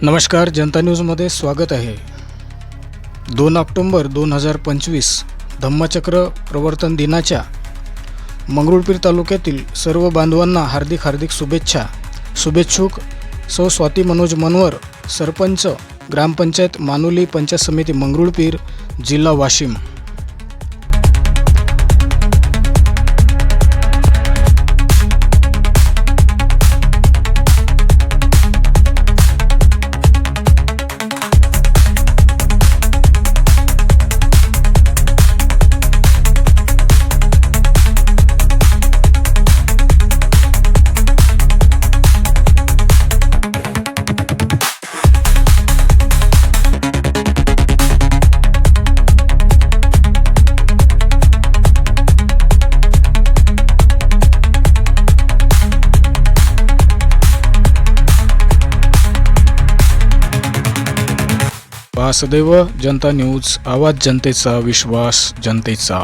नमस्कार, जनता न्यूजमध्ये स्वागत आहे। 2 ऑक्टोबर 2025 धम्मचक्र प्रवर्तन दिनाच्या मंगरुळपीर तालुक्यातील सर्व बांधवांना हार्दिक शुभेच्छा। शुभेच्छुक सौ स्वाती मनोज मनवर, सरपंच ग्रामपंचायत मानुली, पंचायत समिती मंगरुळपीर, जिल्हा वाशिम। सदैव जनता न्यूज, आवाज जनतेचा, विश्वास जनतेचा।